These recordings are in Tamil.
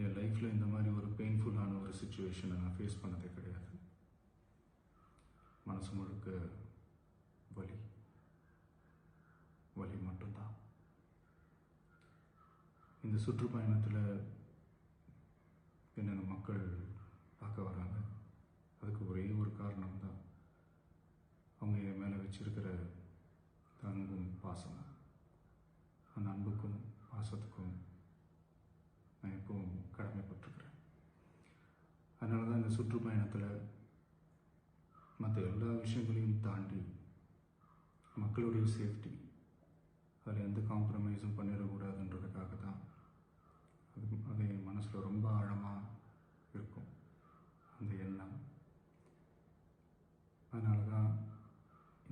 என் லைஃப்பில் இந்த மாதிரி ஒரு பெயின்ஃபுல்லான ஒரு சுச்சுவேஷனை நான் ஃபேஸ் பண்ணதே கிடையாது. மனசு முழுக்க வலி வலி மட்டும்தான். இந்த சுற்றுப்பயணத்தில் என்னென்ன மக்கள் பார்க்க வராங்க, அதுக்கு ஒரே ஒரு காரணம் தான், அவங்க என் மேலே வச்சிருக்கிற அன்பும் பாசம். அந்த அன்புக்கும் பாசத்துக்கும் நான் எப்பவும் கடமைப்பட்டிருக்கிறேன். அதனால தான் இந்த சுற்றுப்பயணத்தில் மற்ற எல்லா விஷயங்களையும் தாண்டி மக்களுடைய சேஃப்டி, அதில் எந்த காம்ப்ரமைஸும் பண்ணிடக்கூடாதுன்றதுக்காக தான் அது என் மனசில் ரொம்ப ஆழமாக இருக்கும் அந்த எண்ணம். அதனால தான்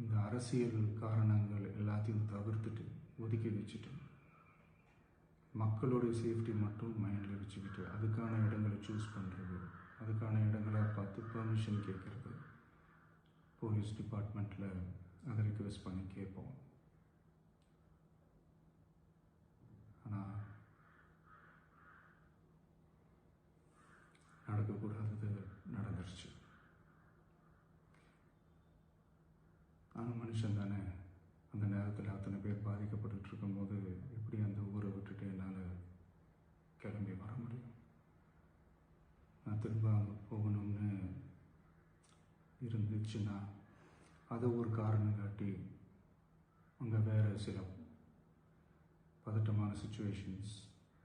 இந்த அரசியல் காரணங்கள் எல்லாத்தையும் தவிர்த்துட்டு ஒதுக்கி வச்சுட்டு மக்களுடைய சேஃப்டி மட்டும் மைண்டில் வச்சுக்கிட்டு அதுக்கான இடங்களை சூஸ் பண்ணுறது, அதுக்கான இடங்களை பார்த்து பெர்மிஷன் கேட்குறது, போலீஸ் டிபார்ட்மெண்ட்டில் அதை ரிக்வெஸ்ட் பண்ணி கேட்போம். ஆனால் நடக்கக்கூடாதது நடந்துருச்சு. ஆனால் மனுஷன் தானே, அந்த நேரத்தில் அத்தனை பேர் பாதிக்கப்பட்டு இருக்கும்போது எப்படி அந்த ஊரை விட்டுட்டு என்னால் கிளம்பி வர முடியும்? நான் திரும்ப அங்கே போகணும்னு இருந்துச்சுன்னா அதை ஒரு காரணம் காட்டி அங்கே வேறு சில பதட்டமான சுச்சுவேஷன்ஸ்,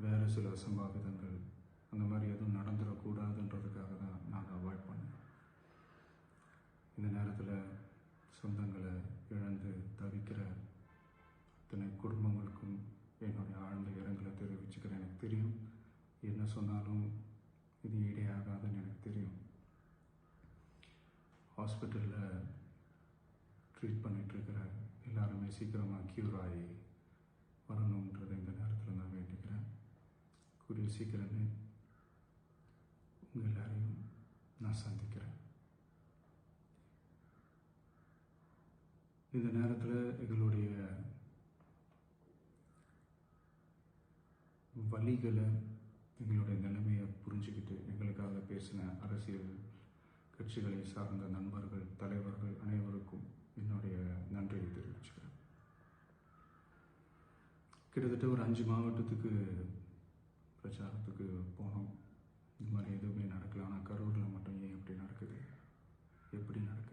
வேறு சில அசம்பாவிதங்கள் அந்த மாதிரி எதுவும் நடந்துடக்கூடாதுன்றதுக்காக தான் நான் அவாய்ட் பண்ணேன். இந்த நேரத்தில் சொந்தங்களை இழந்து தவிக்கிற அத்தனை குடும்பங்களுக்கும் என்னுடைய ஆழ்ந்த இரங்கலை தெரிவிச்சுக்கிறேன். எனக்கு தெரியும், என்ன சொன்னாலும் இது ஈடேயாகாதுன்னு எனக்கு தெரியும். ஹாஸ்பிட்டலில் ட்ரீட் பண்ணிகிட்ருக்கிற எல்லாருமே சீக்கிரமாக க்யூர் ஆகி வரணுன்றதை இந்த நேரத்தில் நான் வேண்டிக்கிறேன். கூடிய சீக்கிரமே உங்கள் எல்லாரையும் நான் சந்திக்கிறேன். இந்த நேரத்தில் எங்களுடைய வலிகளை, எங்களுடைய நிலைமையை புரிஞ்சுக்கிட்டு எங்களுக்காக பேசின அரசியல் கட்சிகளை சார்ந்த நண்பர்கள், தலைவர்கள் அனைவருக்கும் என்னுடைய நன்றியை தெரிவிச்சுக்கிறேன். கிட்டத்தட்ட ஒரு 5 மாவட்டத்துக்கு பிரச்சாரத்துக்கு போனோம். இந்த மாதிரி எதுவுமே நடக்கல. ஆனால் கரூரில் மட்டும் ஏன் எப்படி நடக்குது, எப்படி நடக்குது?